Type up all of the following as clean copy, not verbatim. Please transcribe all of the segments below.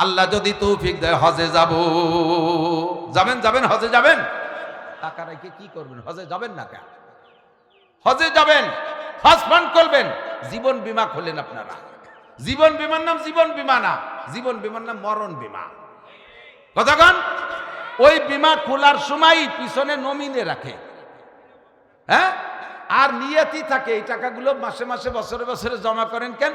আল্লাহ যদি তৌফিক দেয় হজে যাব। যাবেন যাবেন হজে যাবেন? টাকা রেখে কি করবেন? হজে যাবেন না কেন? হজে যাবেন, হজ ফান্ড করবেন, জীবন বীমা খোলেন আপনারা। জীবন বীমার নাম জীবন বীমা না, জীবন বীমার নাম মরণ বীমা। কতক্ষণ? ওই বীমা খোলার সময় পিছনে নমিনে রাখে, হ্যাঁ, আর নিয়তি থাকে এই টাকাগুলো মাসে মাসে বছরে বছরে জমা করেন কেন?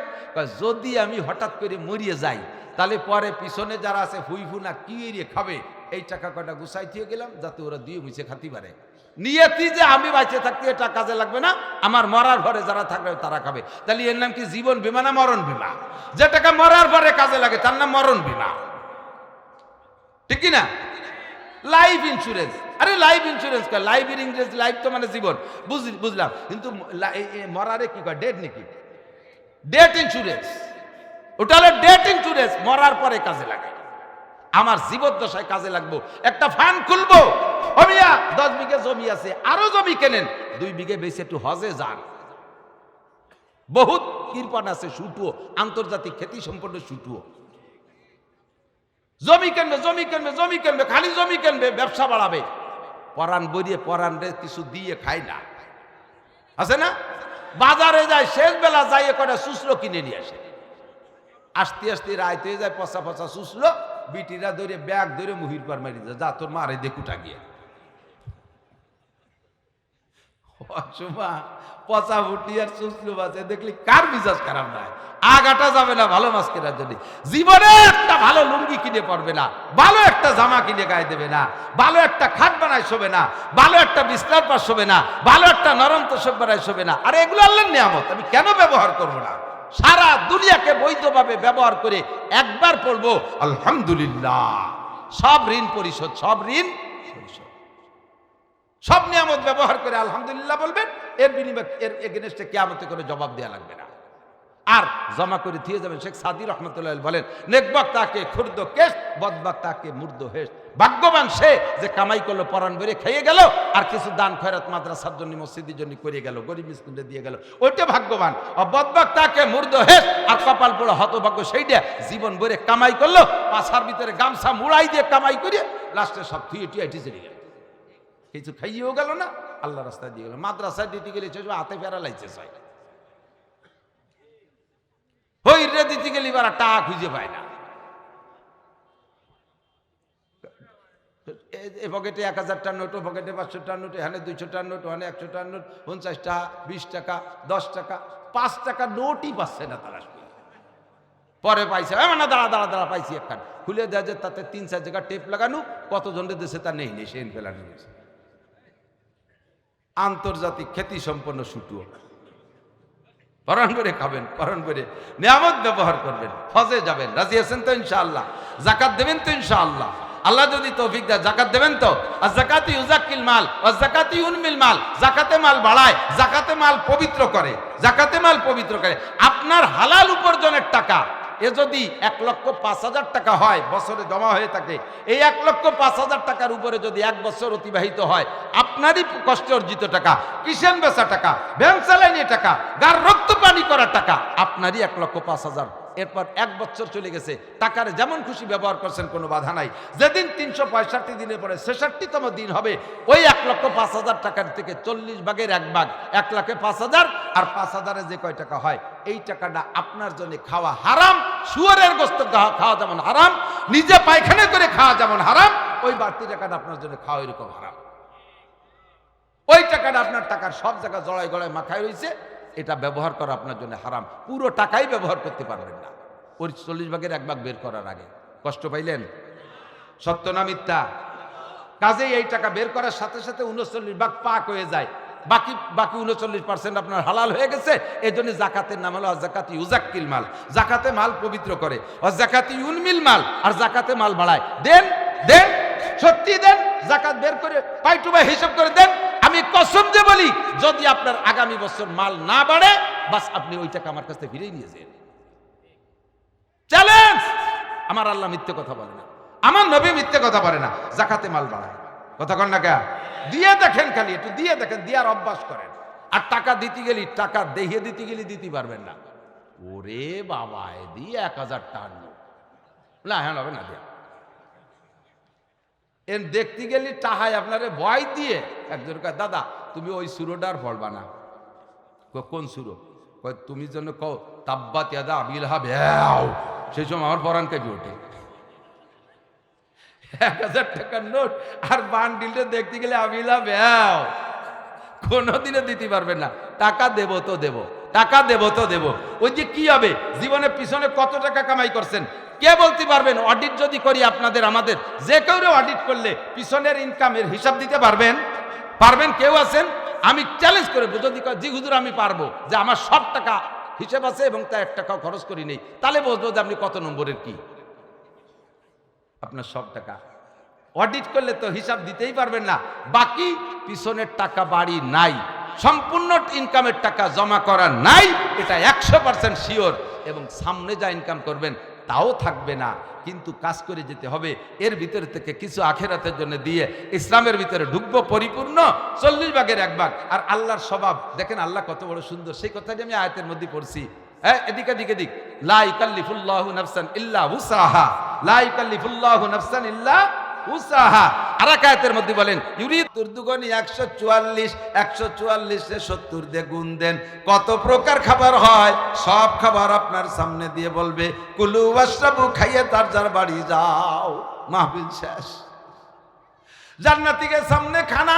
যদি আমি হঠাৎ করে মরিয়ে যাই তাহলে পরে পিছনে যারা আছে হুইফু না কি এরিয়ে খাবে, এই টাকা কয়টা গুছাই দিয়ে গেলাম যাতে ওরা দিয়ে মুছে খাতে পারে। নিয়তি যে আমি বাইচে থাকতে এটা কাজে লাগবে না, আমার মরার ঘরে যারা থাকবে তারা খাবে। তাহলে এর নাম কি জীবন বীমা না মরণ বীমা? যে টাকা মরার পরে কাজে লাগে তার নাম মরণ বীমা, ঠিক কি না? লাইফ ইন্স্যুরেন্স, আরে লাইফ ইন্স্যুরেন্স কয়, লাইফের ইংরেজি লাইফ তো মানে জীবন, বুঝলাম, কিন্তু মরারে কি কয়? ডেট নাকি? ডেট ইন্স্যুরেন্স, ওটা হলো ডেট ইন্স্যুরেন্স, মরার পরে কাজে লাগে। আমার জীবদ্দশায় কাজে লাগবো, একটা ফান্ড খুলবো। হমিয়া 10 বিঘে জমি আছে, আরো জমি কেনেন, 2 বিঘে বেশি একটু হজে যান। বহুত কৃপণ আছে, শুটুও আন্তর্জাতিক খ্যাতি সম্পন্ন শুটুও জমি কিনবে, জমি কিনবে, জমি কিনবে, খালি জমি কিনবে, ব্যবসা বাড়াবে। পরাণ বইয়ে পরাণ রে কিছু দিয়ে খায় না, আছে না? বাজারে যায়, শেষ বেলা যাইয়ে করে শুষলো কিনে নিয়ে আসে, আসতে আসতে রাইতে হয়ে যায়, পচা পচা শুষলো, বিটিরা ধরে ব্যাগ ধরে মুহির পর মারি যায়, যা তোর মারে দেখুটা গিয়ে পচা ফুটি আর শুষলো বাজে দেখলি কার মিজাজ খারাপ নয়? আগাটা যাবে না ভালো মাছ কেনার জন্য, জীবনে একটা ভালো লুঙ্গি কিনে পড়বে না, ভালো একটা জামা কিনে গায়ে দেবে না, ভালো একটা খাট বানায় শোবে না, ভালো একটা বিছনার পাশ শোবে না, ভালো একটা নরম তোষক বানায় শোবে না। আর এগুলো আল্লাহর নিয়ামত, আমি কেন ব্যবহার করবো না? সারা দুনিয়াকে বৈধভাবে ব্যবহার করে একবার পড়বো আলহামদুলিল্লাহ, সব ঋণ পরিশোধ, সব ঋণ পরিশোধ, সব নিয়ামত ব্যবহার করে আলহামদুলিল্লাহ বলবেন। এর বিনিময়ে এর এগেনস্টে কিয়ামতে করে জবাব দেওয়া লাগবে না, আর জমা করে দিয়ে যাবেন। শেখ সাদি রহমতুল্লাহ বলেন, নেকবাক তাকে খুর্দ কেশ, বদবাক তাকে মুর্দ হেস। ভাগ্যবান সে যে কামাই করলো, পরাণ বেড়ে খেয়ে গেল, আর কিছু দান খয়রাত মাদ্রাসার জন্য মসজিদের জন্য করে গেল, গরিব মিসকিনদের দিয়ে গেল, ওইটা ভাগ্যবান। বদবাক তাকে মুর্দ হেস, আর কপাল পোড়া হতভাগ্য সেইটা জীবন বেড়ে কামাই করলো, পাছার ভিতরে গামছা মুড়াই দিয়ে কামাই করে লাস্টে সব থুয়ে টুয়ে এটি চলে গেল, কিছু খাইয়েও গেল না, আল্লাহ রাস্তায় দিয়ে গেল। মাদ্রাসায় দিতে গেলে হাতে ফেরা লাইছে চাই, হইরে দিতে গেলে এবার টাকা খুঁজে পায় না। পকেটে 1000 নোট, পকেটে 500 টাকার নোট, এখানে 200 টাকার নোট, ওখানে 100 টাকার নোট, 50 টাকা, 20 টাকা, 10 টাকা, 5 টাকা নোটই পাচ্ছে না তারা। পরে পাইছে, না দাঁড়া দাঁড়া দাঁড়া, পাইছি একখান, খুলে দেওয়া যায়, তাতে 3-4 জায়গা টেপ লাগানো, কতজনের দেশে তা নেই, সে ফেলানো গেছে। আন্তর্জাতিক খ্যাতি সম্পন্ন শুটুও, পরাণ করে খাবেন, পরাণ করে নিয়ামত ব্যবহার করবেন, হজে যাবেন, রাজি আছেন তো ইনশাআল্লাহ? যাকাত দেবেন তো ইনশাআল্লাহ? আল্লাহ যদি তৌফিক দেয় যাকাত দেবেন তো? আর যাকাতি ইউজাক্কিল মাল ওয়া যাকাতি ইউনমিল মাল, যাকাতে মাল বাড়ায়, যাকাতে মাল পবিত্র করে, যাকাতে মাল পবিত্র করে। আপনার হালাল উপার্জনের টাকা এ যদি 1,05,000 টাকা হয়, বছরে জমা হয়ে থাকে, এই 1,05,000 টাকার উপরে যদি 1 বছর অতিবাহিত হয়, আপনারই কষ্টে অর্জিত টাকা, কিষেন বেচা টাকা, ভ্যান চালানি টাকা, গার রক্ত পানি করা টাকা, আপনারই 1,05,000। এরপর 1 বছর চলে গেছে, টাকার যেমন খুশি ব্যবহার করছেন, কোনো বাধা নাই। যেদিন 365 দিনের পরে 66তম দিন হবে, ওই 1,05,000 টাকার থেকে 40 ভাগের 1 ভাগ, 1,05,000, আর 5,000-এ যে কয় টাকা হয়, এই টাকাটা আপনার জন্য খাওয়া হারাম। শুয়োরের গোশত খাওয়া যেমন হারাম, নিজে পায়খানা করে খাওয়া যেমন হারাম, ওই বাড়তি টাকাটা আপনার জন্য খাওয়া এরকম হারাম। ওই টাকাটা আপনার টাকার সব জায়গায় জড়াই গড়ায় মাখায় রয়েছে, এটা ব্যবহার করা আপনার জন্য হারাম। পুরো টাকাই ব্যবহার করতে পারবেন না ওই 40 ভাগের 1 ভাগ বের করার আগে। কষ্ট পাইলেন? সত্য না মিথ্যা? কাজেই এই টাকা বের করার সাথে সাথে 39 ভাগ পাক হয়ে যায়, বাকি 39% আপনার হালাল হয়ে গেছে। এই জন্য জাকাতের নাম হলো যাকাতি ইউজাক্কিল মাল, জাকাতে মাল পবিত্র করে, যাকাতি ইউনমিল মাল, আর জাকাতে মাল বাড়ায়। দেন দেন, সত্যি দেন, জাকাত বের করে পাইটুবা হিসাব করে দেন। আমি কসম দিয়ে বলি, যদি আপনার আগামী বছর মাল না বাড়ে, বাস আপনি ওই টাকা আমার কাছ থেকে ফিরিয়ে নিয়েছেন। চ্যালেঞ্জ! আমার আল্লাহ মিথ্যে কথা বলে না, আমার নবী মিথ্যে কথা বলে না। জাকাতে মাল বাড়ায়, কথা কন না কে? দিয়ে দেখেন, খালি একটু দিয়ে দেখেন, দিয়ার অভ্যাস করেন। আর টাকা দিতে গেলি, টাকা দেখিয়ে দিতে গেলি দিতে পারবেন না। ওরে বাবা, দিয়ে 1000 টাকার নোট, না হ্যাঁ হবে না দিয়া এর দেখতে গেলে টাহায় আপনারে ভয় দিয়ে একজন কয় দাদা তুমি ওই সুরোটার পড়বা না। কোন সুরো? কয় তুমি জন্য কও তাব্বাত ইয়াদা আবিল লাহাব, সেই সময় আমার পরাণ কেঁপে ওঠে। 1000 টাকার নোট আর বান্ডিলটা দেখতে গেলে আবিল লাহাব কোনোদিনও দিতে পারবেন না। টাকা দেব তো দেব, টাকা দেব তো দেব। ওই যে কি হবে জীবনের পিছনে কত টাকা কামাই করছেন কে বলতে পারবেন? অডিট যদি করি আপনাদের আমাদের যে কেউ অডিট করলে পিছনের ইনকামের হিসাব দিতে পারবেন? পারবেন কেউ আছেন? আমি চ্যালেঞ্জ করে যদি জি হুজুর আমি পারবো, যে আমার সব টাকা হিসেব আছে এবং তা 1 টাকাও খরচ করি নেই, তাহলে বলবো যে আপনি কত নম্বরের কি। আপনার সব টাকা অডিট করলে তো হিসাব দিতেই পারবেন না। বাকি পিছনের টাকা বাড়ি নাই, সম্পূর্ণ ইনকামের টাকা জমা করা নাই, এটা 100% শিওর। এবং সামনে যা ইনকাম করবেন তাও থাকবে না, কিন্তু কাজ করে যেতে হবে। এর ভিতরে থেকে কিছু আখেরাতের জন্য দিয়ে ইসলামের ভিতরে ঢুকবো পরিপূর্ণ 40 ভাগের 1 ভাগ। আর আল্লাহর স্বভাব দেখেন, আল্লাহ কত বড় সুন্দর, সেই কথাটি আমি আয়াতের মধ্যে পড়ছি। এদিক এদিক লা ইকাল্লিফুল্লাহু নাফসান ইল্লা উসাহা, লা ইকাল্লিফুল্লাহু নাফসান ইল্লা উসাহা। আর এক আয়াতের মধ্যে বলেন ইউরিদ দুর্দুগনি 144, 144 এ 70 দিয়ে গুণ দেন। কত প্রকার খাবার হয়, সব খাবার আপনার সামনে দিয়ে বলবে কুলু ওয়াশরাবু, খাইয়ে তার যার বাড়ি যাও, মাহফিল শেষ। জান্নাতীদের সামনে খানা,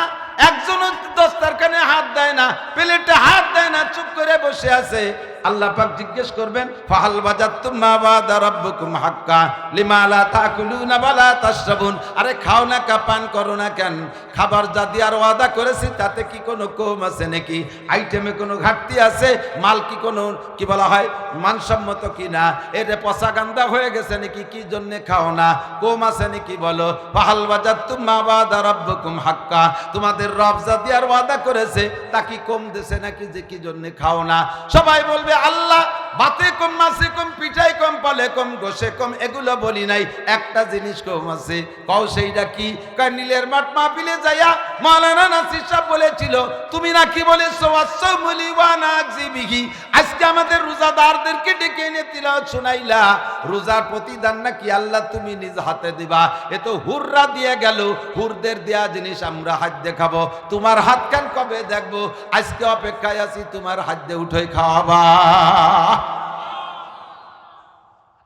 একজনও দস্তারখানে হাত দেয় না, প্লেটে হাত দেয় না, চুপ করে বসে আছে। আল্লাহ পাক জিজ্ঞেস করবেন ফাহাল বাজাতুম মা ওয়াদা রাব্বুকুম হাক্কা লিমা লা তাকুলুনা ওয়া লা তাশরাবুন। আরে খাও না, কাপান করো না কেন? খাবার যা দেওয়ার ওয়াদা করেছি তাতে কি কোনো কম আছে নাকি? আইটেমে কোনো ঘাটতি আছে? মাল কি কোনো কি বলা হয় মানসম্মত কি না? এটা পচা গান্দা হয়ে গেছে নাকি? কি জন্য খাও না? কম আছে নাকি বলো? ফাহাল বাজাতুম মা ওয়াদা রাব্বুকুম হাক্কা, তোমাদের রব যা দেওয়ার ওয়াদা করেছে তা কি কম দেছে নাকি যে কি জন্য খাও না? সবাই বলবে আল্লাহ বাতে কম, মাসে কম, পিঠাই কম, পালে কম, গোশে কম, এগুলো বলি নাই, একটা জিনিস কম আছে। কও সেইটা কি? কয় নীলের মাঠ মাহফিলে যাইয়া মাওলানা নাসির সাহেব বলেছিল তুমি নাকি বলেছো ওয়াসসামুলি ওয়া নাজিবিহি, আজকে আমাদের রোজাদারদেরকে ডেকে এনে তিলাওয়াত শোনাইলা, রোজার প্রতিদান নাকি আল্লাহ তুমি নিজ হাতে দিবা। এ তো হুররা দিয়ে গেল, হুরদের দেয়া জিনিস আমরা হাত দেখাবো, তোমার হাত কান কবে দেখবো? আজকে অপেক্ষায় আছি তোমার হাত দিয়ে উঠে খাওয়াবা।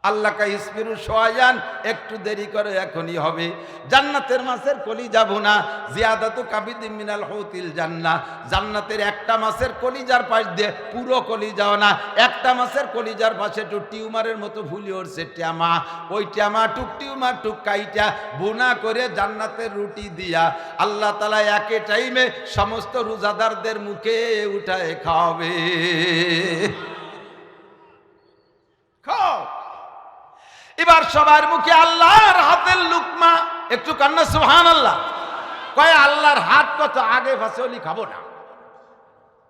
আল্লাহ কা ইসমিরু শয়ান, একটু দেরি করে এখনই হবে। জান্নাতের মাছের কলিজা ভুনা, জিয়াদাতু কাবিদিম মিনাল হুতিল জান্নাহ, জান্নাতের একটা মাছের কলিজার পাশ দিয়ে পুরো কলিজাও না, একটা মাছের কলিজার পাশে একটু টিউমারের মতো ফুলি উঠছে ট্যামা, ওই ট্যামা টুক টিউমার টুক কাইটা ভুনা করে জান্নাতের রুটি দিয়া আল্লাহ তাআলা একে টাইমে সমস্ত রোজাদারদের মুখে উঠায় খাওয়াবে। খাও। এবার সবার মুখে আল্লাহর হাতের লুকমা, একটু কান্না সুবহানাল্লাহ। কয় আল্লাহর হাত কত আগে ফাঁসলি খাবো না,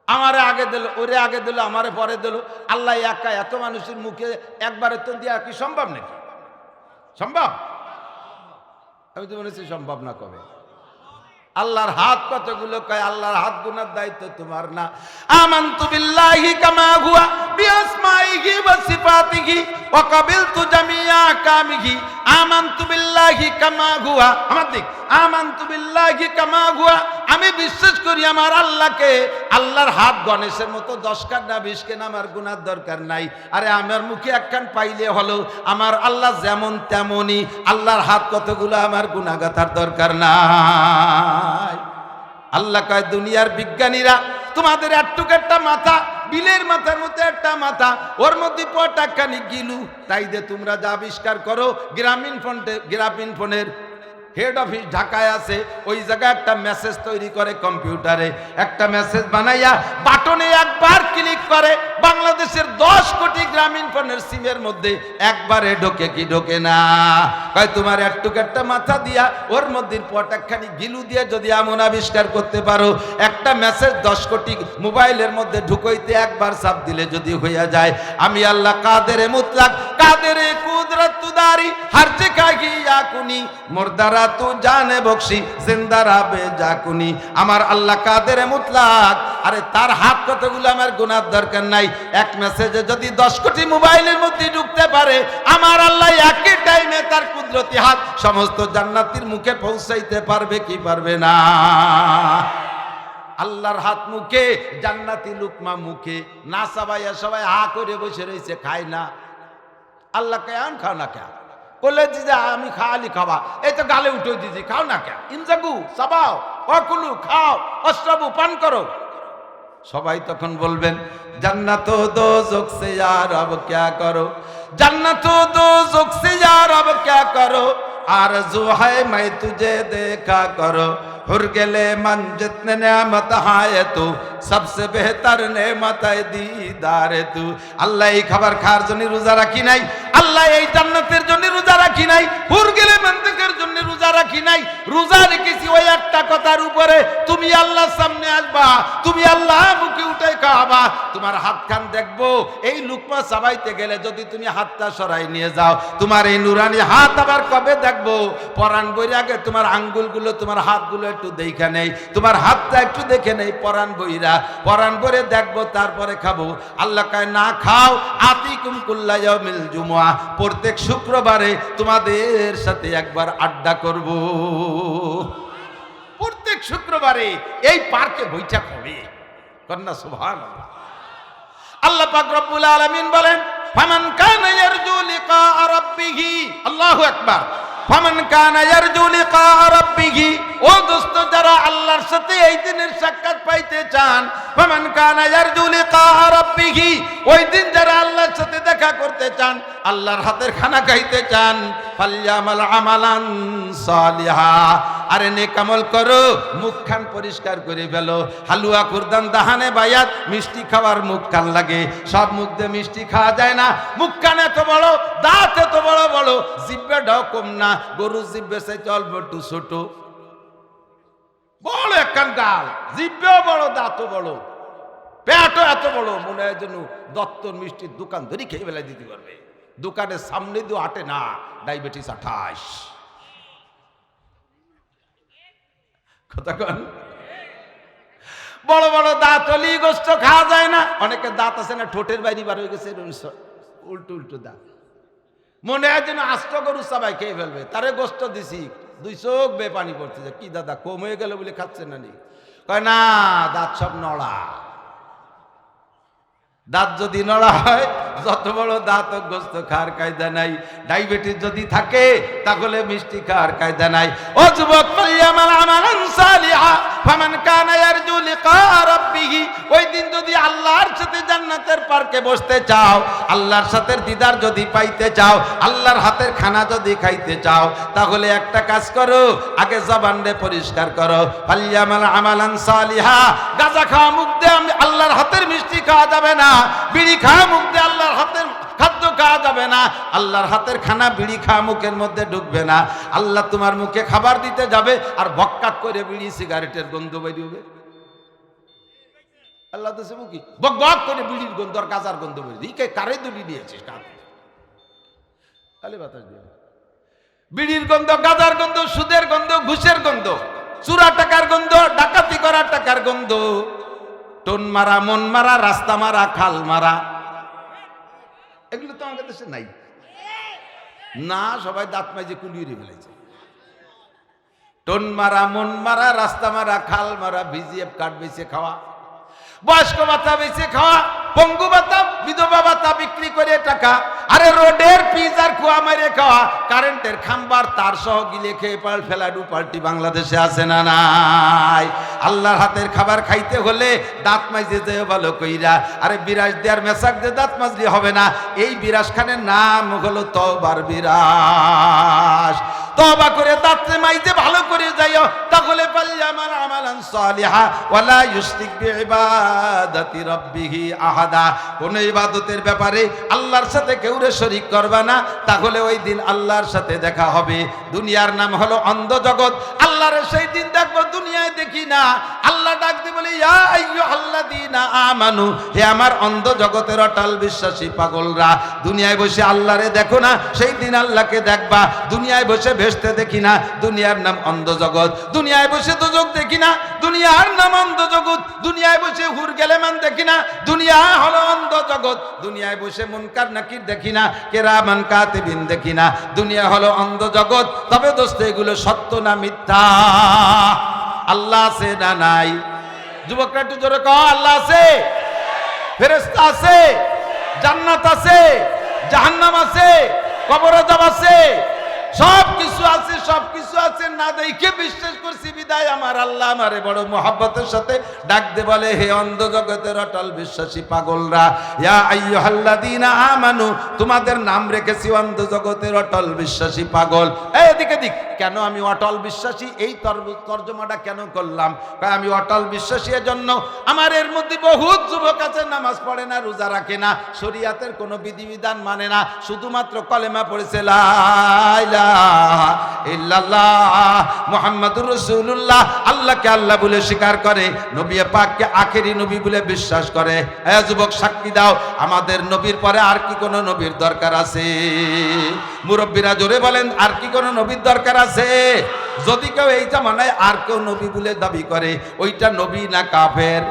আমারে আগে দিল, ওরে আগে দিল, আমারে পরে দিল। আল্লাহ একা এত মানুষের মুখে একবারে তো দেওয়া কি সম্ভব নাকি? সম্ভব? আমি তো বলেছি সম্ভব না। কবে? আল্লাহর হাত কতগুলো? কয় আল্লাহর হাত গুনার দায়িত্ব তোমার না। আমানতু বিল্লাহি কামা হুয়া বিআসমাইহি ওয়া সিফাতিহি ওয়া কাবিলতু জামিয়া আহকামিহি। আমানতু বিল্লাহি কামা হুয়া, আমার দিক, আমানতু বিল্লাহি কামা হুয়া, আমি বিশ্বাস করি আমার আল্লাহকে। আল্লাহর হাত গণেশের মতো 10 কান না 20 কান, আমার গুনার দরকার নাই। আরে আমার মুখে একখান পাইলে হলো, আমার আল্লাহ যেমন তেমনই, আল্লাহর হাত কতগুলো, আমার গুনাহগাতার দরকার নাই। আল্লাহ কয় দুনিয়ার বিজ্ঞানীরা তোমাদের একটুক একটা মাথা, বিলের মাথার মতো একটা মাথা, ওর মধ্যে পটাখানি গিলু, তাই যে তোমরা যা আবিষ্কার করো, গ্রামীণ ফোনের হেড অফিস ঢাকায় আছে, ওই জায়গায় একটা মেসেজ তৈরি করে কম্পিউটারে, একটা মেসেজ বানাইয়া বাটনে একবার ক্লিক করে বাংলাদেশের 10 কোটি গ্রামীণ ফোনের সিমের মধ্যে একবারে ঢোকে কি ঢোকে না? কয় তোমার একটুক একটা মাথা দিয়া ওর মধ্যে পটাখানি গিলু দিয়ে যদি এমন আবিষ্কার করতে পারো, একটা মেসেজ 10 কোটি মোবাইলের মধ্যে ঢুকইতে একবার চাপ দিলে যদি হইয়া যায়, আমি আল্লাহ কাদেরে মুতলাক, কাদেরে কুদরত তুদারি, হর জায়গা গিয়া কুনি, মুর্দারা তু জানে বখশি, জিন্দারা বে জাকুনি। আমার আল্লাহ কাদেরে মুতলাক, আরে তার হাত কতগুলো আমার গোনার দরকার নাই। এক মেসেজে যদি 10 কোটি মোবাইলের মধ্যে ঢুকতে পারে, আমার আল্লাহ একই টাইমে তার কুদরতি হাত সমস্ত জান্নাতীর মুখে পৌঁছাইতে পারবে কি পারবে না? আল্লাহর হাত মুখে, জান্নাতি লুকমা মুখে, না সবাই সবাই হা করে বসে রয়েছে, খায় না। আল্লাহ কেন খাও না কে বলে যে আমি খালি খাবা, এই তো গালে উঠে দিয়েছি, খাও না কে? ইনজাগু সাবাও অকুলু খাও, অশ্রবু পান করো। সবাই তখন বলবেন জান্নাত দোজখ সে ইয়ার আব ক্যা করো, জান্নাত দোজখ সে ইয়ার আব ক্যা করো, আরজু है मैं तुझे देखा करो, हुर गेले मन जितने नेमत है तू, सबसे बेहतर नेमत है दीदार तू। আল্লাহ এই খাবার খাওয়ার জন্য রোজা রাখি নাই, আল্লাহ এই জান্নাতের জন্য রোজা রাখি নাই, হুর গেলে মন্দিরের জন্য রোজা রাখি নাই। রোজা রেখেছি ওই একটা কথার উপরে, তুমি আল্লাহর সামনে আসবা, তুমি আল্লাহ মুখে উঠে খাওয়াবা। তোমার হাত খান দেখবো, এই লুকমা চাবাইতে গেলে যদি তুমি হাতটা সরাই নিয়ে যাও, তোমার এই নুরানি হাত আবার কবে দেখবো? পরাণ বইরে আগে তোমার আঙ্গুলগুলো, তোমার হাতগুলো একটু দেখে নেই, তোমার হাতটা একটু দেখে নেই, পরাণ বইরা পরাণ বইরে দেখবো, তারপরে খাবো। আল্লাহ কয় না খাও, আতিকুম কুল্লা ইয়াউমিল জুমআ, প্রত্যেক শুক্রবারে তোমাদের সাথে একবার আড্ডা করব। প্রত্যেক শুক্রবারে এই পার্কে বৈঠা হবে, কন্যা সুবহানাল্লাহ। আল্লাহ পাক রব্বুল আলামিন বলেন ফামান কানা ইয়ারজু লিকা রাব্বিহি, আল্লাহু আকবার, ফামান কানা ইয়ারজু লিকা রাব্বিহি, ও দোস্ত যারা আল্লাহর সাথে এই দিনের সাক্ষাৎ পাইতে চান, ফামান কানা ইয়ারজু লিকা রাব্বিহি, ওই দিন যারা আল্লাহর সাথে দেখা করতে চান, আল্লাহর হাতের খানা খাইতে চান, ফালইয়ামাল আমালান সালিহা, আরে নেক আমল করো, মুখখান পরিষ্কার করে ফেলো। হালুয়া কুরদান দাহানে বায়াত, মিষ্টি খাওয়ার মুখ কান লাগে, সব মুখ দিয়ে মিষ্টি খাওয়া যায় না। মুখখান এত বড়, দাঁত এত বড় বড়, জিহ্বাটাও কম না, গরু জিহ্বা চাইতে অল্প একটু ছোট, বড় একখান গাল, জিহ্বাও বড়, দাঁতও বড়, পেটও এত বড়, মনে হয় যেন দত্তর মিষ্টির দোকান ধরে খেয়ে বেলায় দিতে পারবে। দোকানের সামনে দিয়ে আটে না, ডায়াবেটিস 28। কতক্ষণ বড় বড় দাঁত, অলি গোস্ত খাওয়া যায় না। অনেকের দাঁত আছে না ঠোঁটের বাইরে বার হয়ে গেছে, উল্টো উল্টো দাঁত, মনে হয় যেন আস্ত গরু সবাই খেয়ে ফেলবে। তারে গোস্ত দিছি, 2 চোখ বে পানি পড়তেছে, কি দাদা কম হয়ে গেল বলে খাচ্ছে না? নি কয় না, দাঁত সব নড়া। দাঁত যদি নড়া হয়, যত বড় দাঁত গোস্ত খাওয়ার কায়দা নাই। ডায়াবেটিস যদি থাকে তাহলে মিষ্টি খাওয়ার কায়দা নাই। ও যুবক, ফালইয়ামাল আমালান সালিহা ফামান কানা ইয়ারজু লিকা রাব্বিহি, ওই দিন যদি আল্লাহর সাথে জান্নাতের পার্কে বসতে চাও, আল্লাহর সাথে দিদার যদি পাইতে চাও, আল্লাহর হাতের খানা যদি খাইতে চাও, তাহলে একটা কাজ করো, আগে জবানরে পরিষ্কার করো। ফালইয়ামাল আমালান সালিহা, গাঁজা খাওয়া মুখ দিয়ে আল্লাহর হাতের মিষ্টি খাওয়া যাবে না, বিড়ি খাওয়া মুখ দিয়ে আল্লাহর হাতের খাদ্য খাওয়া যাবে না, আল্লাহর হাতের খানা বিড়ি খাওয়া মুখের মধ্যে ঢুকবে না। আল্লাহ তোমার মুখে খাবার দিতে যাবে আর বককাট করে বিড়ি সিগারেটের গন্ধ বেরিয়ে, আল্লাহ তো সে মুখি বক বক করে বিড়ির গন্ধ আর গাজার গন্ধ বেরিয়ে, কারে দুলি দিয়েছিস? তাহলে বাতাস দিয়ে বিড়ির গন্ধ, গাজার গন্ধ, সুদের গন্ধ, ঘুষের গন্ধ, চুরা টাকার গন্ধ, ডাকাতি করার টাকার গন্ধ, টোন মারা, মন মারা, রাস্তা মারা, খাল মারা, এগুলো তো আমাদের দেশে নাই না। সবাই দাঁত মাইজে কুলিয়ে ফেলেছে। টোন মারা, মন মারা, রাস্তা মারা, খাল মারা, ভিজিএফ কার্ড বেচে খাওয়া, বয়স্ক ভাতা বেচে খাওয়া, পঙ্গু ভাতা, বিধবা ভাতা বিক্রি করে টাকা, আরে রোডের পিচ আর কুয়া মেরে খাওয়া, কারেন্টের খাম্বার তার সহ গিলে খেয়ে ফেলাডু পাল্টি বাংলাদেশে আছে না নাই? আল্লাহর হাতের খাবার খাইতে হলে দাঁত মাইজে যে ভালো কইরা, আরে বিরাজ দেওয়ার মেশাক দিয়ে দাঁত মাজলি হবে না। এই বিরাজ খানের নাম হলো তওবার বিরাজ। তওবা করে দাঁত মাইজে ভালো করে যাইও, তাহলে ফালইয়ামাল আমালান সালিহা ওয়ালা ইউশরিক বিইবাদাতি রাব্বিহি আহাদা, কোন ইবাদতের ব্যাপারে আল্লাহর সাথে কেউরে শরীক করবা না, তাহলে ওই দিন আল্লাহর সাথে দেখা হবে। দুনিয়ার নাম হলো অন্ধ জগৎ, আল্লাহর সেই দিন দেখবো, দুনিয়ায় দেখি না। আল্লাহ ডাক দিয়ে বলে ইয়া আইয়ুহাল্লাযীনা আমানু, হে আমার অন্ধ জগতের অটল বিশ্বাসী পাগলরা, দুনিয়ায় বসে আল্লাহরে দেখো না, সেই দিন আল্লাহকে দেখবা। দুনিয়ায় বসে ভেস্তে দেখি না, দুনিয়ার নাম নাম অন্ধ জগৎ। দুনিয়ায় বসে দোজখ দেখি না, দুনিয়ার নাম অন্ধ জগৎ। দুনিয়ায় বসে হুর গেলেমান দেখি না, দুনিয়া হলো অন্ধ জগৎ। দুনিয়ায় বসে মুনকার নাকির দেখি না, কিরামান কাতিবিন দেখি না, দুনিয়া হলো অন্ধ জগৎ। তবে দোস্ত এগুলো সত্য না মিথ্যা? আল্লাহ আছে না নাই? যুবকরা একটু জোরে কও, আল্লাহ আছে, ফেরেশতা আছে, জান্নাত আছে, জাহান্নাম আছে, কবর আযাব আছে, সব কিছু আছে, সব কিছু আছে। না দেখে বিশ্বাস করছি বিদায় আমার আল্লাহ আমারে বড় মোহাব্বতের সাথে ডাক দে বলে, হে অন্ধ জগতের অটল বিশ্বাসী পাগলরা, ইয়া আইয়ুহাল্লাযীনা আমানু, তোমাদের নাম রেখেছি অন্ধ জগতের অটল বিশ্বাসী পাগল। এই এদিকে দিক, কেন আমি অটল বিশ্বাসী এই তর্জমাটা কেন করলাম? আমি অটল বিশ্বাসী এজন্য, আমার এর মধ্যে বহুত যুবক আছে নামাজ পড়ে না, রোজা রাখে না, শরীয়তের কোনো বিধিবিধান মানে না, শুধুমাত্র কলেমা পড়েছে লা ইলাহা ইল্লাল্লাহ মুহাম্মাদুর রাসূলুল্লাহ, আল্লাহকে আল্লাহ বলে স্বীকার করে, নবী পাককে আখেরি নবী বলে বিশ্বাস করে। এ যুবক সাক্ষী দাও, আমাদের নবীর পরে আর কি কোনো নবীর দরকার আছে? মুরব্বীরা জোরে বলেন, আর কি কোনো নবীর দরকার আছে? যদি কেউ এই জামানায় আর কেউ নবী বলে দাবি করে, ওইটা নবী না কাফের?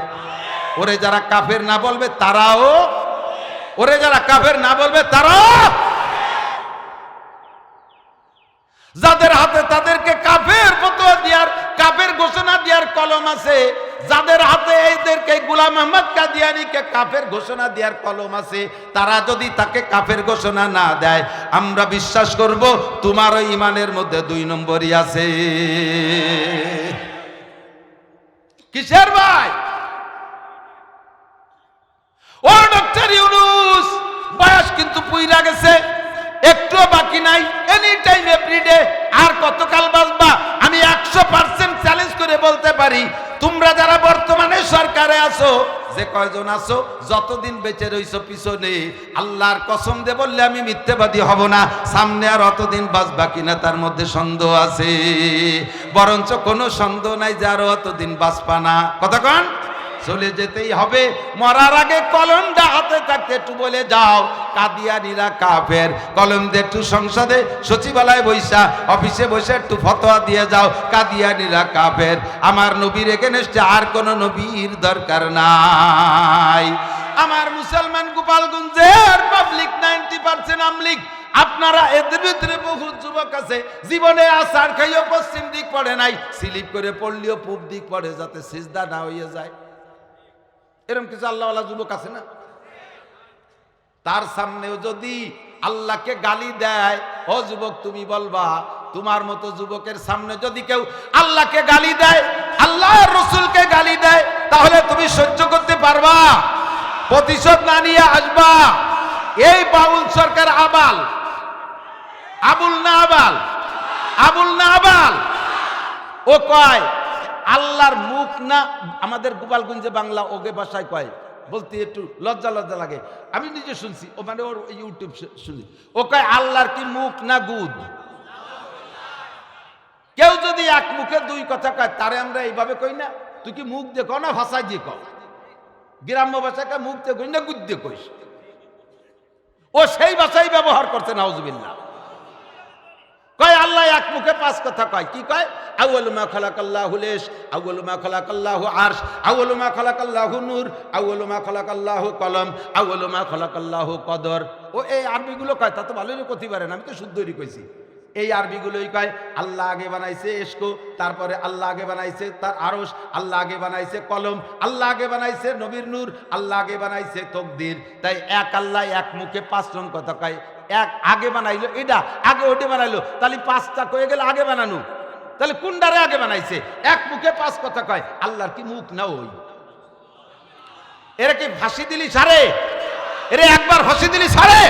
ওরে যারা কাফের না বলবে তারাও, ওরে যারা কাফের না বলবে তারাও, যাদের হাতে তাদেরকে কাফের ফতোয়া দেওয়ার, কাফের ঘোষণা দেওয়ার কলম আছে, যাদের হাতে এইদেরকে গোলাম আহমদ কাদিয়ানীকে কাফের ঘোষণা দেওয়ার কলম আছে, তারা যদি তাকে কাফের ঘোষণা না দেয়, আমরা বিশ্বাস করব তোমারও ইমানের মধ্যে 2 নম্বরই আছে। কিসের ভাই? ও ডক্টর ইউনূস, বয়স কিন্তু পুইরা গেছে, একটু বাকি নাই, এনি টাইম এভরিডে। আর কতকাল বাঁচবা? আমি 100% চ্যালেঞ্জ করে বলতে পারি, তোমরা যারা বর্তমানে সরকারে আছো, যে কয়জন আছো, যতদিন বেঁচে রইছো পিছনে, আল্লাহর কসম দিয়ে বললে আমি মিথ্যাবাদী হব না, সামনে আর অতদিন বাঁচবা কিনা তার মধ্যে সন্দেহ আছে। বরঞ্চ কোনো সন্দেহ নাই যে আরো অতদিন বাঁচবা না। কতক্ষণ? চলে যেতেই হবে। মরার আগে কলমটা হাতে থাকতে একটু বলে যাও, কাদিয়ানীরা কাফের। কলম দিয়ে একটু সংসদে সচিবালয়ে বৈশা, অফিসে বসে একটু ফতোয়া দিয়ে যাও, কাদিয়ানীরা কাফের। আমার নবীর এগেনস্টে আর কোন নবীর দরকার নাই। আমার মুসলমান গোপালগঞ্জের পাবলিক 90% আমলিক। আপনারা এদের ভিতরে বহু যুবক আছে জীবনে আসার খাইও পশ্চিম দিক পড়ে নাই, স্লিপ করে পড়লিও পূব দিক পড়ে, যাতে সিজদা না হয়ে যায়। এরকম কিছু আল্লাহওয়ালা যুবক আছে না? তার সামনেও যদি আল্লাহকে গালি দেয়, ও যুবক তুমি বলবা, তোমার মতো যুবকের সামনে যদি কেউ আল্লাহকে গালি দেয়, আল্লাহর রাসূলকে গালি দেয়, তাহলে তুমি সহ্য করতে পারবা? প্রতিশোধ না নিয়ে আসবা? এই বাউল সরকার আবাল, আবুল না আবাল, আবুল না আবাল, ও কয় আল্লাহর মুখ না, আমাদের গোপালগঞ্জে বাংলা ওকে ভাষায় কয়, বলতে একটু লজ্জা লজ্জা লাগে, আমি নিজে শুনছি, ও মানে ওর ইউটিউব শুনি, ও কয় আল্লাহর কি মুখ না গুদ? কেউ যদি এক মুখে 2 কথা কয়, তারে আমরা এইভাবে কই না, তুই কি মুখ দিয়ে কও না ভাষায় দিয়ে কও? গ্রাম্য ভাষাকে মুখ দিয়ে কই না গুদ দিয়ে কইস? ও সেই ভাষাই ব্যবহার করছে, নাউজুবিল্লাহ। কয় আল্লাহ এক মুখে 5 কথা কয়। কি কয়? আউয়ালু মা খালাকাল্লাহু লিশ, আউয়ালু মা খালাকাল্লাহু আরশ, আউয়ালু মা খালাকাল্লাহু নূর, আউয়ালু মা খালাকাল্লাহু কলম, আউয়ালু মা খালাকাল্লাহু কদর। ও এই আরবিগুলো কয়, তা তো ভালোই করতে পারেন, আমি তো শুদ্ধই কইছি। এই আরবিগুলোই কয় আল্লাহ আগে বানাইছে ইশকো, তারপরে আল্লাহ আগে বানাইছে তার আরশ, আল্লাহ আগে বানাইছে কলম, আল্লাহ আগে বানাইছে নবীর নূর, আল্লাহ আগে বানাইছে তকদির। তাই এক আল্লাহ এক মুখে 5 জন কথা কয়। এক আগে বানাইলো এটা, আগে ওটা বানাইলো, তাহলে 5টা কয়ে গেলে আগে বানানো, তাহলে কোনটারে আগে বানাইছে? এক মুখে 5 কথা কয়, আল্লাহর কি মুখ না ওই? এরা কি ফাঁসি দিলি সারে? এরা একবার ফাঁসি দিলি সারে?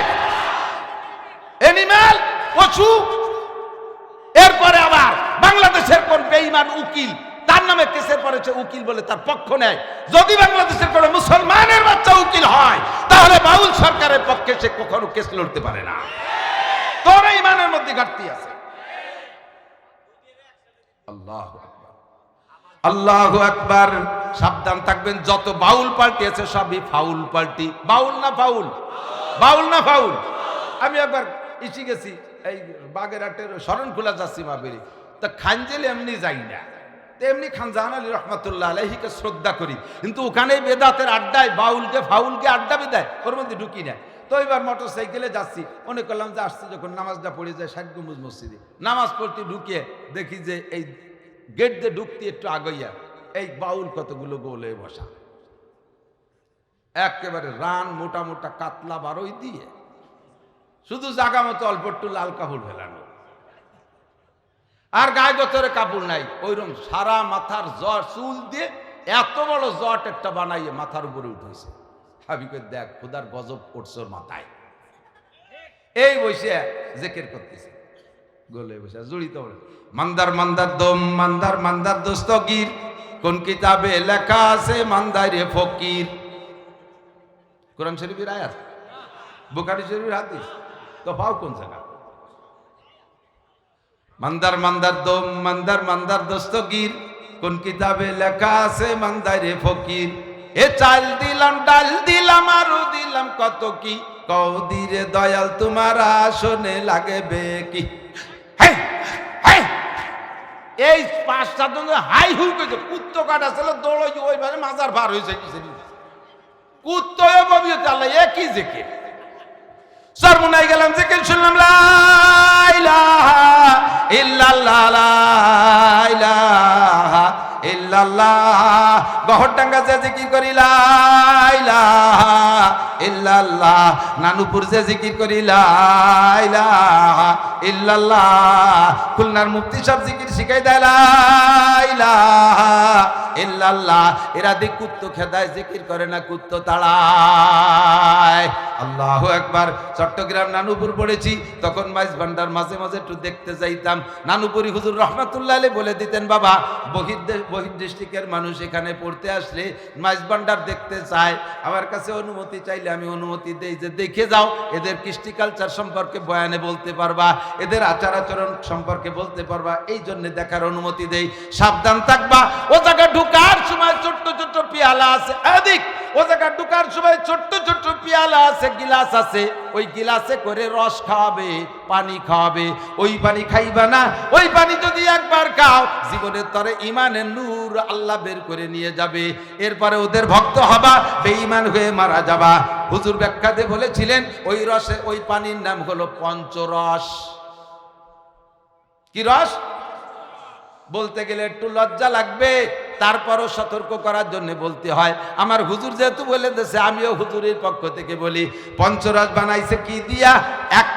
এনিম্যাল, পশু। এরপরে আবার বাংলাদেশের কোন বেঈমান উকিল তার নামে কেসের পড়েছে, উকিল বলে তার পক্ষ নেয়। যদি বাংলাদেশের কোন মুসলমানের বাচ্চা উকিল হয়, তাহলে বাউল সরকারের পক্ষে সে কখনো কেস লড়তে পারে না। তোর ইমানের মধ্যে ঘাটতি আছে। আল্লাহু আকবার, আল্লাহু আকবার। সাবধান থাকবেন, যত বাউল পার্টি আছে সবই ফাউল পার্টি। বাউল না ফাউল? বাউল না ফাউল? আমি একবার ইসি গেছি, এই বাগেরহাটের শরণখোলা যাচ্ছি মাহফিলে, তা খানজেলে এমনি যাই না, তেমনি খান জাহান আলী রহমতুল্লাহ আলাইহিকে শ্রদ্ধা করি, কিন্তু ওখানেই বেদাতের আড্ডায় বাউলকে ফাউলকে আড্ডা বেদায়, ওর মধ্যে ঢুকি না। তো এবার মোটর সাইকেলে যাচ্ছি, মনে করলাম যে আসছি যখন নামাজটা পড়ে যায় 60 গম্বুজ মসজিদে, নামাজ পড়তে ঢুকিয়ে দেখি যে এই গেট দিয়ে ঢুকতে একটু আগইয়া এই বাউল কতগুলো গোলে বসা, একেবারে রান মোটা মোটা কাতলা বারোই দিয়ে শুধু জাগা মতো অল্প একটু লাল কাপড় ফেলানো, আর গায়ে গতরে কাপড় নাই, ওইরকম সারা মাথার জ্বর চুল দিয়ে এত বড় জট একটা বানাইয়ে মাথার উপরে উঠেছে। হাবিকে দেখ খুদার গজব পড়ছে ওর মাথায়, এই বসে জেকের করতেছে, গলে বসে জড়িত মান্দার মান্দার দম মান্দার মান্দার দস্তগীর, কোন কিতাবে লেখা আছে মান্দারে ফকির। কোরআন শরীফের আয়াত, বুখারী শরীফের হাদিস, তো পাও কোন জায়গা? মান্দার মান্দার দম মান্দার মান্দার দস্তগীর, কোন কিতাবে লেখা আছে মান্দারে ফকির। এ চাল দিলাম ডাল দিলাম আরো দিলাম কত কি, কৌদিরে দয়াল তোমার আসনে লাগবে কি। এই 5-7 জন হাই হুই কইছে, কুত্তো কাটা ছিল দৌড়ই ওইভাবে মাজার ভার হয়েছে, কুত্তয় ববিয়তে আল্লাহ একই জেকে সর্বনাই গেলাম জিকির শুনলাম লা ইলাহা ইল্লাল্লাহ লা ইলাহা ইল্লাল্লাহ, গহরডাঙ্গা যে জিকির করি লা ইলাহা ইল্লাল্লাহ, নানুপুর যে জিকির করি লা ইলাহা ইল্লাল্লাহ, খুলনার মুফতি সব জিকির শিখাই দেয় লা ইলাহা ইল্লাল্লাহ। এরা দিক কুত্তো খেদায় জিকির করে না, কুত্তো তাড়ায়। আল্লাহু আকবার। চট্টগ্রাম নানুপুর পড়েছি, তখন মাইজ ভান্ডার মাঝে মাঝে একটু দেখতে যাইতাম। নানুপুরি হুজুর রহমাতুল্লাহ আলাইহি বলে দিতেন, বাবা বহির ডিস্ট্রিক্টের মানুষ এখানে পড়তে আসলে মাইজ ভান্ডার দেখতে চায়, আমার কাছে অনুমতি চাইলে আমি অনুমতি দেই, যে দেখে যাও, এদের কৃষ্টি কালচার সম্পর্কে বয়ানে বলতে পারবা, এদের আচার আচরণ সম্পর্কে বলতে পারবা, এই জন্য দেখার অনুমতি দেই। সাবধান থাকবা, ও জায়গা ঢুকার সময় ছোট্ট ছোট্ট পিয়ালা আছে, এদিক ও জায়গা ঢুকার সময় ছোট্ট ছোট্ট পিয়ালা আছে, গিলাস আছে, ওই গিলাসে করে রস খাওয়াবে, পানি খাওয়াবে, ওই পানি খাইবা না। ওই পানি যদি একবার খাও, জীবনের তরে ইমানের নূর আল্লাহ বের করে নিয়ে যাবে, এরপরে ওদের ভক্ত হবা, বেঈমান হয়ে মারা যাবা। হুজুর ব্যাখ্যাতে বলেছিলেন, ওই রসে ওই পানির নাম হলো পঞ্চরস। কি রস? বলতে গেলে একটু লজ্জা লাগবে, তারপরও সতর্ক করার জন্য বলতে হয়। আমার হুজুর যেহেতু বলে দিয়েছে, আমিও হুজুরের পক্ষ থেকে বলি, পঞ্চরস বানাইছে কি দিয়া? এক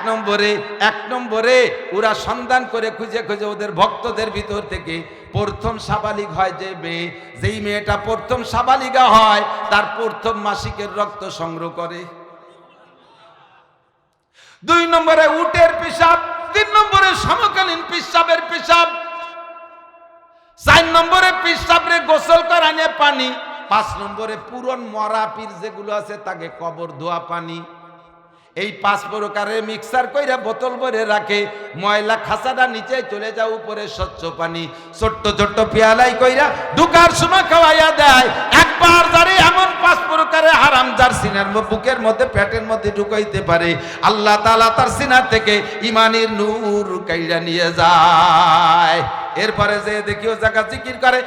নম্বরে ওরা সন্ধান করে খুঁজে খুঁজে ওদের ভক্তদের ভিতর থেকে প্রথম সাবালিক হয় যে মেয়ে, যেই মেয়েটা প্রথম সাবালিকা হয়, তার প্রথম মাসিকের রক্ত সংগ্রহ করে। 2 নম্বরে উটের পেশাব, 3 নম্বরে সমকালীন পেশাবের পেশাব, 4 নম্বরে পেশাবরে গোসল করানো পানি, 5 নম্বরে পুরন মরা পীর যেগুলো আছে তাকে কবর ধোয়া পানি। এই 5 প্রকারের মিক্সার কইরা বোতল ভরে রাখে, ময়লা খাসাটা নিচে চলে যায়, উপরে স্বচ্ছ পানি ছোট্ট ছোট্ট পেয়ালাই কইরা ঢুকার সময় খাওয়াইয়া দেয়। একবার যারে এমন 5 প্রকারের হারাম যার সিনার বুকের মধ্যে পেটের মধ্যে ঢুকাইতে পারে, আল্লাহ তাআলা তার সিনার থেকে ইমানের নূর কাইরা নিয়ে যায়। এরপরে যে দেখিও জায়গা জিকির করে,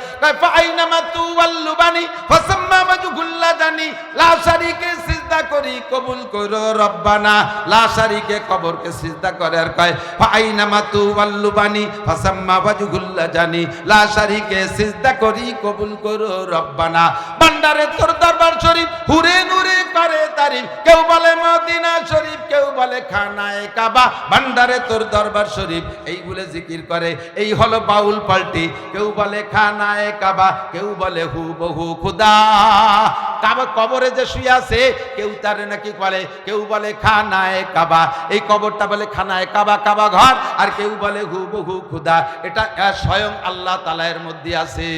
ফাইনামা তুওয়াল্লুবানি ফাসাম্মা ওয়াজহুল্লাহ জানি, লা শারীকে সিজদা করি কবুল করো রব্বানা, লা শারীকে কবরকে সিজদা করে, আর কয় ফাইনামা তুওয়াল্লুবানি ফাসাম্মা ওয়াজহুল্লাহ জানি, লা শারীকে সিজদা করি কবুল করো রব্বানা। ভান্ডারে তোর দরবার শরীফ হুরে নূরে করে তারিফ, কেউ বলে মদিনা শরীফ, কেউ বলে খানায়ে কাবা, ভান্ডারে তোর দরবার শরীফ, এইগুলো জিকির করে। এই হলো বাউল পাল্টি, কেউ বলে খানায়ে কাবা, কেউ বলে হুবহু খুদা। কাবা কবরে যে শুয়ে আছে, কেউ তারে নাকি বলে, কেউ বলে খানায়ে কাবা, এই কবরটা বলে খানায়ে কাবা, কাবা ঘর, আর কেউ বলে হুবহু খুদা। এটা স্বয়ং আল্লাহ তাআলা এর মধ্যে আছে।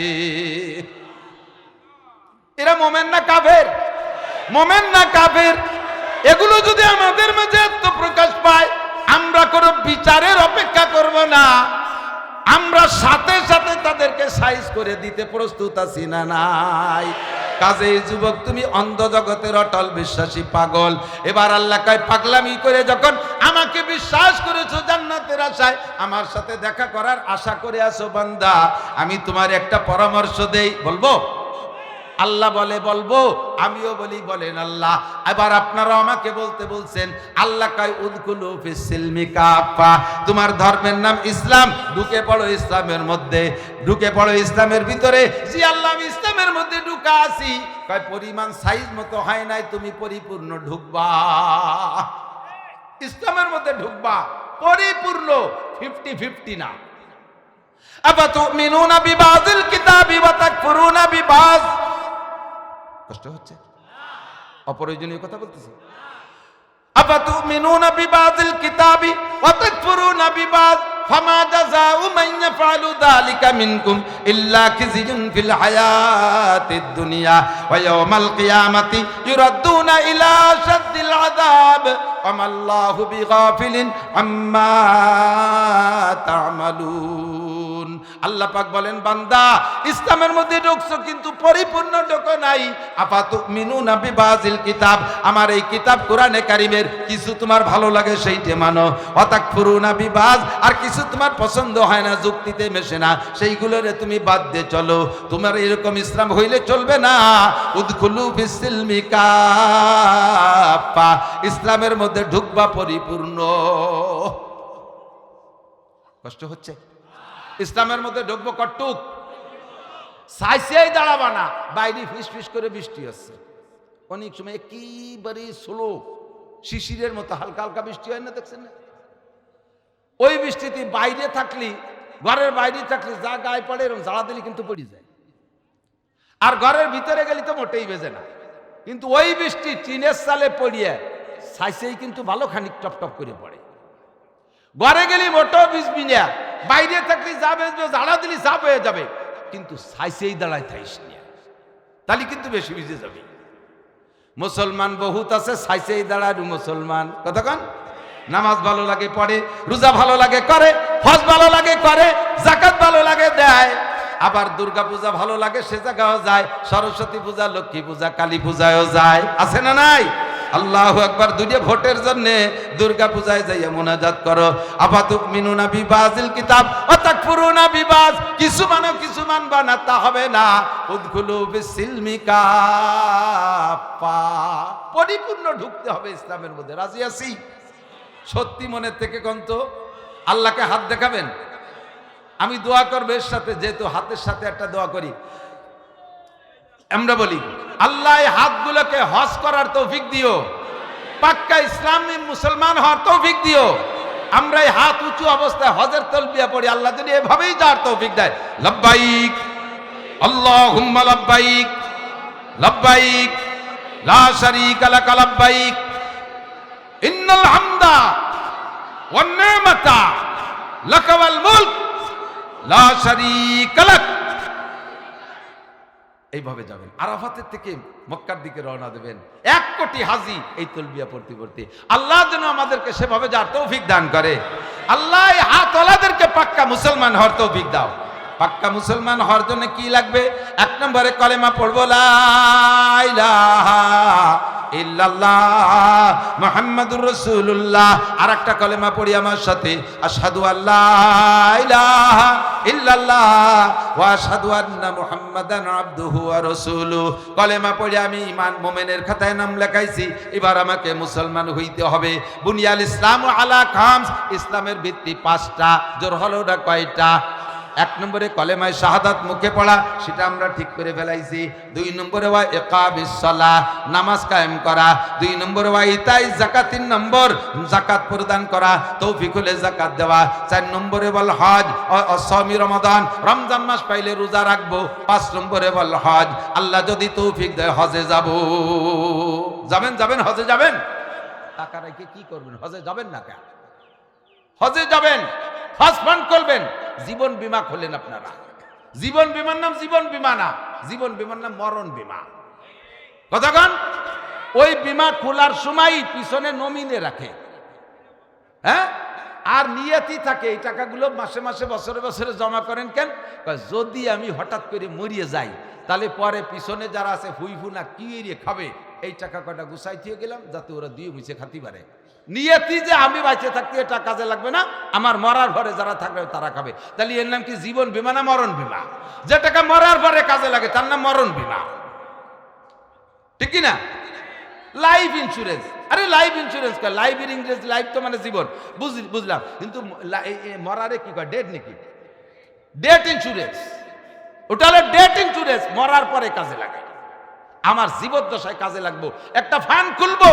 এরা মোমেন না কাফের? মোমেন না কাফের? এগুলো যদি আমাদের মাঝে আত্মপ্রকাশ পায়, আমরা কোনো বিচারের অপেক্ষা করব না, আমরা সাথে সাথে তাদেরকে সাইজ করে দিতে প্রস্তুত আছি না নাই? কাজেই যুবক তুমি অন্ধ জগতের অটল বিশ্বাসী পাগল। এবার আল্লাহ কয় পাগলামি করে যখন আমাকে বিশ্বাস করেছো জান্নাতের আশায়, আমার সাথে দেখা করার আশা করে আছো বান্দা, আমি তোমার একটা পরামর্শ দেই, বলবো? আল্লাহ বলে বলবো, আমিও বলি বলেন আল্লাহ। এবার আপনারা আমাকে বলতে বলছেন আল্লাহ কয় উদখুলু ফিস সিলমি কাফা, তোমার ধর্মের নাম ইসলাম, ঢুকে পড়ো ইসলামের মধ্যে, ঢুকে পড়ো ইসলামের ভিতরে। জি আল্লাহ আমি ইসলামের মধ্যে ঢুকা আছি। কয় পরিমাণ সাইজ মতো হয় নাই, তুমি পরিপূর্ণ ঢুকবা, ইসলামের মধ্যে ঢুকবা পরিপূর্ণ, 50-50 না। আফাতুমিনুনা বিবাযিল কিতাবি ওয়া তাকফুরুনা বিবায। কষ্ট হচ্ছে? অপ্রয়োজনীয় কথা বলতেছি। আফাতুমিনুনা বিবাযিল কিতাবি ওয়া তাকফুরুনা বিবায ফামা জাযাউ মান ইয়াফআলু যালিকা মিনকুম ইল্লা খিজিয়ুন ফিল হায়াতিদ দুনিয়া ওয়া ইয়াওমাল কিয়ামাতি ইউরাদ্দুনা ইলা শাদ্দিল আযাব ওয়া মাল্লাহু বিগাফিলিন আম্মা তা'মালুন। আল্লাহ পাক বলেন বান্দা ইসলামের মধ্যে ঢুকছো কিন্তু পরিপূর্ণ ঢোকো নাই। আফাতুমিনুনা বিবাযিল কিতাব, আমার এই কিতাব কোরআনে কারীমের কিছু তোমার ভালো লাগে সেইটা মানো, ওয়া তাকফুরুনা বিবায, আর কিছু তোমার পছন্দ হয় না, যুক্তিতে মেশে না, সেইগুলোরে তুমি বাদ দিয়ে চলো। তোমার এরকম ইসলাম হইলে চলবে না। উদখুলু ফিস সিলমি কাফা, ইসলামের মধ্যে ঢুকবা পরিপূর্ণ। কষ্ট হচ্ছে? ইসলামের মধ্যে ঢুকবো কটুক, সাইসেই দাঁড়াবা না। বাইরে ফিস ফিস করে বৃষ্টি হচ্ছে, অনেক সময় একেবারে স্লো শিশিরের মতো হালকা হালকা বৃষ্টি হয় না, দেখছেন না? ওই বৃষ্টিতে বাইরে থাকলি, ঘরের বাইরে থাকলি যা গায়ে পড়ে এরকম জ্বালা দিলি কিন্তু পড়ে যায়, আর ঘরের ভিতরে গেলি তো মোটেই বেজে না। কিন্তু ওই বৃষ্টি টিনের চালে পড়িয়ে সাইসেই কিন্তু ভালো খানিক টপ টপ করে পড়ে। ঘরে গেলি মোটো ভিজবি না, বাইরে থাকলি যা বেজবে, জ্বালা দিলি সাপ হয়ে যাবে, কিন্তু সাইসেই দাঁড়ায় থাইস না, তাহলে কিন্তু বেশি ভিজে যাবে। মুসলমান বহুত আছে সাইসেই দাঁড়ায় মুসলমান, কতক্ষণ নামাজ ভালো লাগে পড়ে, রোজা ভালো লাগে করে, হজ ভালো লাগে করে, যাকাত ভালো লাগে দেয়, আবার দুর্গা পূজা ভালো লাগে সে জায়গাও যায়, সরস্বতী পূজা, লক্ষ্মী পূজা, কালী পূজায়ও যায়, আছে না নাই? আল্লাহু আকবার। দুইটা ভোটের জন্য দুর্গা পূজায় যাইয়া মুনাজাত করো। আফাতুমিনুনা বিবাযিল কিতাব ওয়া তাকফুরুনা বিবায, কিছু মানো কিছু মানবা না তা হবে না। উদখুলু ফিস সিলমি কাফা, পরিপূর্ণ ঢুকতে হবে ইসলামের মধ্যে। রাজি আছি? সত্যি মনের থেকে কন্ত আল্লাহকে হাত দেখাবেন, আমি দোয়া করবো এর সাথে, যেহেতু হাতের সাথে একটা দোয়া করি, আমরা বলি আল্লাহ এই হাতগুলোকে হজ করার তৌফিক দিও, পাক্কা ইসলামী মুসলমান হওয়ার তৌফিক দিও। আমরা এই হাত উঁচু অবস্থায় হজের তালবিয়া পড়ি, আল্লাহ যদি এভাবেই যাওয়ার তৌফিক দেয়। লব্বাইক আল্লাহুম্মা লব্বাইক, লব্বাইক লা শারীকা লাক লব্বাইক, ইন্নাল হামদা ওয়ান নি'মাতা লাকা ওয়াল মুলক লা শারীকা লাক। এইভাবে যাবেন, আরাফাতের থেকে মক্কার দিকে রওনা দেবেন, 1 কোটি হাজি এই তালবিয়া পড়তে পড়তে। আল্লাহ যেন আমাদেরকে সেভাবে যাওয়ার তৌফিক দান করে। আল্লাহ এই হাতওয়ালাদেরকে পাক্কা মুসলমান হওয়ার তৌফিক দাও। পাক্কা মুসলমান হওয়ার জন্য কি লাগবে? 1 নম্বরে কলেমা পড়বো লা ইলাহা ইল্লাল্লাহ মুহাম্মাদুর রাসূলুল্লাহ। আর একটা কলেমা পড়ি আমার সাথে, আশহাদু আল্লা ইলাহা ইল্লাল্লাহ ওয়া আশহাদু আন্না মুহাম্মাদান আবদুহু ওয়া রাসূলুহু। কলেমা পড়ে আমি ঈমান মুমিনের খাতায় নাম লেখাইছি, এবার আমাকে মুসলমান হইতে হবে। বুনিয়াল ইসলামু আলা খামস, ইসলামের ভিত্তি 5টা। জোর হলো না কয়টা? 1 নম্বরে কলেমায়ে শাহাদাত মুখে পড়া, সেটা আমরা ঠিক করে ফেলাইছি। 2 নম্বরে ওয়া ইকামিস সালাহ, নামাজ কায়েম করা। 2 নম্বরে ওয়া ইতাই যাকাত, 3 নম্বর যাকাত প্রদান করা, তৌফিক হলে যাকাত দেওয়া। 4 নম্বরে বল হজ ও সাওমি রমাদান, রমজান মাস পাইলে রোজা রাখবো। 5 নম্বরে বল হজ, আল্লাহ যদি তৌফিক দেয় হজে যাব। যাবেন যাবেন হজে যাবেন, টাকা রেখে কি করবেন? হজে যাবেন না কেন? হজে যাবেন, হজ ফান্ড করবেন, জীবন বীমা খোলেন আপনারা। জীবন বীমার নাম জীবন বীমা না, জীবন বীমার নাম মরণ বীমা। কতক্ষণ? ওই বীমা খোলার সময় পিছনে নমিনে রাখে, হ্যাঁ, আর নিয়তি থাকে এই টাকাগুলো মাসে মাসে বছরে বছরে জমা করেন কেন? যদি আমি হঠাৎ করে মরিয়ে যাই তাহলে পরে পিছনে যারা আছে ফুইফু না কি এরিয়ে খাবে, এই টাকা কটা গুছাই দিয়ে গেলাম যাতে ওরা দিয়ে মুছে খাতে পারে। নিয়তি যে আমি বাইচে থাকতে এটা কাজে লাগবে না, আমার মরার ঘরে যারা থাকবে তারা খাবে। তাহলে এর নাম কি জীবন বীমা না মরণ বীমা? যে টাকা মরার পরে কাজে লাগে তার নাম মরণ বীমা, ঠিক না? লাইফ ইন্স্যুরেন্স, আরে লাইফ ইন্স্যুরেন্স কয়, লাইফ এর ইংরেজি লাইফ তো মানে জীবন, বুঝলাম, কিন্তু মরারে কি কয়, ডেট নাকি? ডেট ইন্স্যুরেন্স, ওটা হলো ডেট ইন্স্যুরেন্স, মরার পরে কাজে লাগে। আমার জীবদ্দশায় কাজে লাগবো, একটা ফান্ড খুলবো,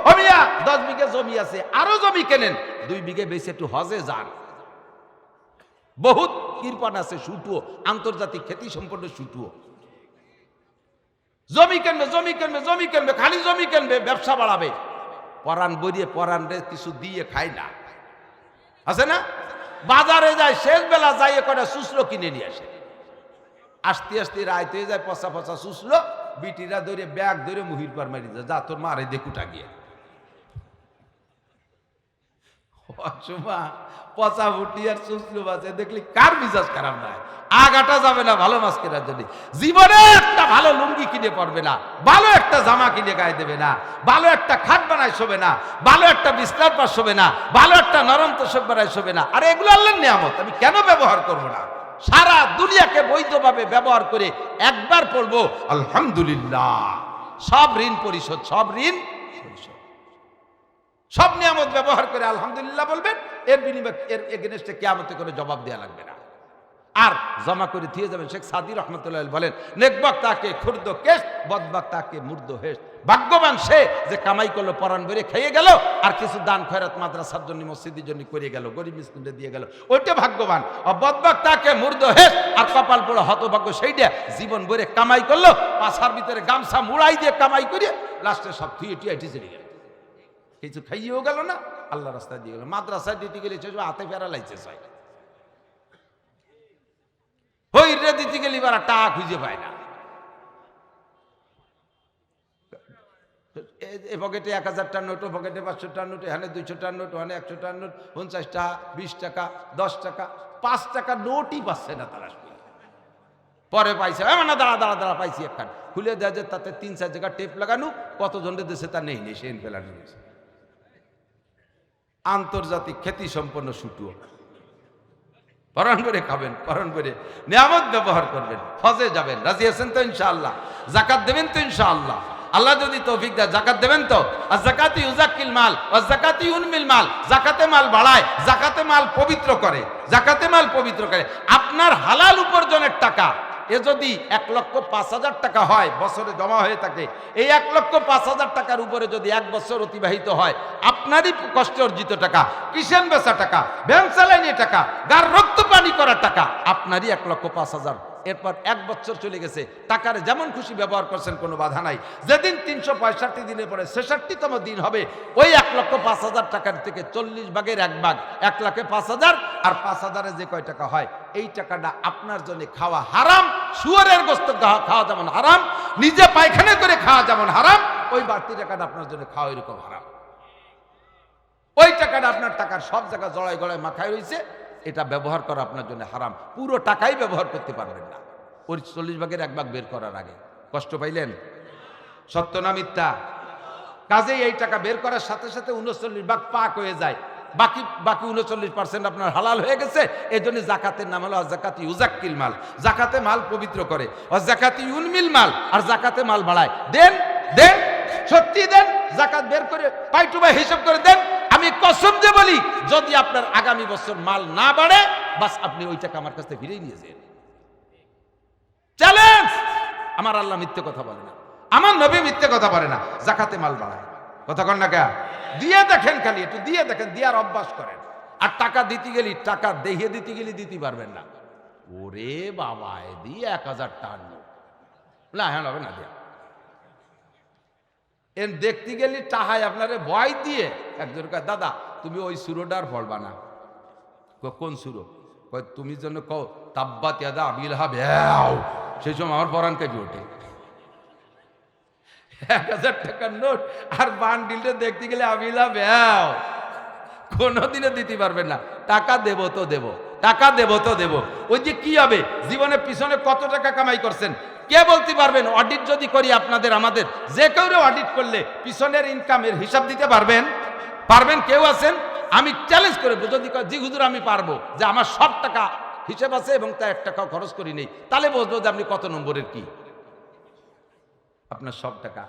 হমিয়া 10 বিঘে জমি আছে, আরো জমি কেনেন, 2 বিঘে বেশি একটু হজে যান। বহুত কৃপণ আছে, শুটুও আন্তর্জাতিক খ্যাতি সম্পন্ন শুটুও জমি কিনবে, জমি কিনবে, জমি কিনবে, খালি জমি কিনবে, ব্যবসা বাড়াবে, পরাণ বইয়ে পরাণ রে কিছু দিয়ে খায় না, আছে না? বাজারে যায়, শেষ বেলা যাইয়ে কটা শুষলো কিনে নিয়ে আসে, আসতে আসতে রাইতে হয়ে যায়, পচা পচা শুষলো, বিটিরা ধরে ব্যাগ ধরে মুহির পার মারি যা তোর মারে দেখুটা গিয়ে পচা ফুটি আর শুষলো বাজে দেখলি কার মিজাজ খারাপ নাই? আগাটা যাবে না ভালো মাছ কেনার জন্য, জীবনে একটা ভালো লুঙ্গি কিনে পড়বে না, ভালো একটা জামা কিনে গায়ে দেবে না, ভালো একটা খাট বানায় শোবে না, ভালো একটা বিছনার পাশ শোবে না, ভালো একটা নরম তোষক বানায় শোবে না। আরে এগুলো আল্লাহর নিয়ামত, আমি কেন ব্যবহার করব না? সারা দুনিয়াকে বৈধভাবে ব্যবহার করে একবার পড়বো আলহামদুলিল্লাহ, সব ঋণ পরিশোধ, সব ঋণ পরিশোধ, সব নিয়ামত ব্যবহার করে আলহামদুলিল্লাহ বলবেন, এর বিনিময়ে এর এগেনস্টে কিয়ামতে করে জবাব দেওয়া লাগবে না। আর জমা করে দিয়ে যাবেন। শেখ সাদি রহমতুল্লাহ বলেন, নেকবাক তাকে খুর্দ কেশ, বদবাক তাকে মুর্দ হেস। ভাগ্যবান সে যে কামাই করলো, পরাণ বেড়ে খেয়ে গেল, আর কিছু দান খয়রাত মাদ্রাসার জন্য, মসজিদের জন্য করে গেল, গরিব মিসকিনদের দিয়ে গেল, ওইটা ভাগ্যবান। আর বদবাক তাকে মুর্দ হেস, আর কপাল পড়ে হতভাগ্য সেইটা জীবন ভরে কামাই করলো, পাছার ভিতরে গামছা মুড়াই দিয়ে কামাই করে লাস্টে সব থুয়ে টুয়ে চলে গেল, কিছু খাইয়েও গেল না, আল্লাহ রাস্তায় দিয়ে গেল। মাদ্রাসায় দিতে গেলে হাতে ফেরা লাইছে চাই, হইরে দিতে গেলে এবার টাকা খুঁজে পায় না। এ পকেটে 1000টার নোট, ও পকেটে 500টার নোট, এখানে 200টার নোট, ওখানে 100টার নোট, 50 টাকা, 20 টাকা, 10 টাকা, 5 টাকা নোটই পাচ্ছে না তারা। পরে পাইছে, না দাঁড়া দাঁড়া দাঁড়া, পাইছি একখান, খুলে দেয় যে তাতে 3-4 জায়গা টেপ লাগানো, কতজনের দেশে তা নেই নেই, সে ফেলানো হয়েছে। আন্তর্জাতিক খ্যাতি সম্পন্ন শুটুও, পরাণ করে খাবেন, পরাণ করে নিয়ামত ব্যবহার করবেন, হজে যাবেন, রাজি আছেন তো ইনশাআল্লাহ? যাকাত দেবেন তো ইনশাআল্লাহ? আল্লাহ যদি তৌফিক দেয় যাকাত দেবেন তো? আর যাকাতি ইউজাক্কিল মাল ওয়া যাকাতি ইউনমিল মাল, যাকাতে মাল বাড়ায়, যাকাতে মাল পবিত্র করে, যাকাতে মাল পবিত্র করে। আপনার হালাল উপার্জনের টাকা এ যদি 1,05,000 টাকা হয়, বছরে জমা হয়ে থাকে, এই 1,05,000 টাকার উপরে যদি 1 বছর অতিবাহিত হয়, আপনারই কষ্টে অর্জিত টাকা, কিষেন বেচা টাকা, ভ্যান চালানিয়ে টাকা, গার রক্ত পানি করার টাকা, আপনারই 1,05,000। এরপর 1 বছর চলে গেছে, টাকার যেমন খুশি ব্যবহার করছেন, কোনো বাধা নাই। যেদিন 365 দিনের পরে 66তম দিন হবে, ওই 1,05,000 টাকার থেকে 40 ভাগের 1 ভাগ, 1,05,000, আর 5,000-এ যে কয় টাকা হয়, এই টাকাটা আপনার জন্য খাওয়া হারাম। শুয়োরের গোশত খাওয়া যেমন হারাম, নিজে পায়খানা করে খাওয়া যেমন হারাম, ওই বাড়তি টাকাটা আপনার জন্য খাওয়া এরকম হারাম। ওই টাকাটা আপনার টাকার সব জায়গায় জড়াই গড়ায় মাখায় রয়েছে, এটা ব্যবহার করা আপনার জন্য হারাম। পুরো টাকাই ব্যবহার করতে পারবেন না ওই 40 ভাগের 1 ভাগ বের করার আগে। কষ্ট পাইলেন? সত্য না মিথ্যা? কাজেই এই টাকা বের করার সাথে সাথে 39 ভাগ পাক হয়ে যায়, বাকি 39% আপনার হালাল হয়ে গেছে। এই জন্য জাকাতের নাম হলো যাকাতি ইউজাক্কিল মাল, জাকাতে মাল পবিত্র করে, যাকাতি ইউনমিল মাল, আর জাকাতে মাল বাড়ায়। দেন দেন, সত্যি দেন, জাকাত বের করে পাইটুবা হিসাব করে দেন। আমি কসম দিয়ে বলি, যদি আপনার আগামী বছর মাল না বাড়ে, বাস আপনি ওই টাকা আমার কাছে ফিরেই নিয়ে যান। চ্যালেঞ্জ! আমার আল্লাহ মিথ্যে কথা বলে না, আমার নবী মিথ্যে কথা বলে না। জাকাতে মাল বাড়ায়, কথা কন না কে? দিয়ে দেখেন, খালি একটু দিয়ে দেখেন, দিয়ার অভ্যাস করেন। আর টাকা দিতে গেলি, টাকা দেখিয়ে দিতে গেলে দিতে পারবেন না। ওরে বাবা, এ দিয়ে 1000 টাকা না, হ্যাঁ হবে না দেয়া। এর দেখতে গেলি টাহায় আপনারে ভয় দিয়ে একজন কয়, দাদা তুমি ওই সুরোটার পড়বা না। কোন সুরো? কয় তুমি যেন কও তাব্বাত ইয়াদা আবিল লাহাব, সেই সময় আমার পরাণ কেঁপে ওঠে। 1000 টাকার নোট আর বান্ডিলটা দেখতে গেলে আবিল লাহাব, কোনোদিনও দিতে পারবেন না। টাকা দেব তো দেব, টাকা দেব তো দেব। ওই যে কি হবে, জীবনের পিছনে কত টাকা কামাই করছেন, কে বলতে পারবেন অডিট যদি করি আপনাদের আমাদের যে কেউ অডিট করলে পিছনের ইনকামের হিসাব দিতে পারবেন? পারবেন কেউ আছেন? আমি চ্যালেঞ্জ করে যদি জি হুজুর আমি পারবো, যে আমার সব টাকা হিসেব আছে এবং তা 1 টাকাও খরচ করি নেই, তাহলে বলবো যে আপনি কত নম্বরের কি, আপনার সব টাকা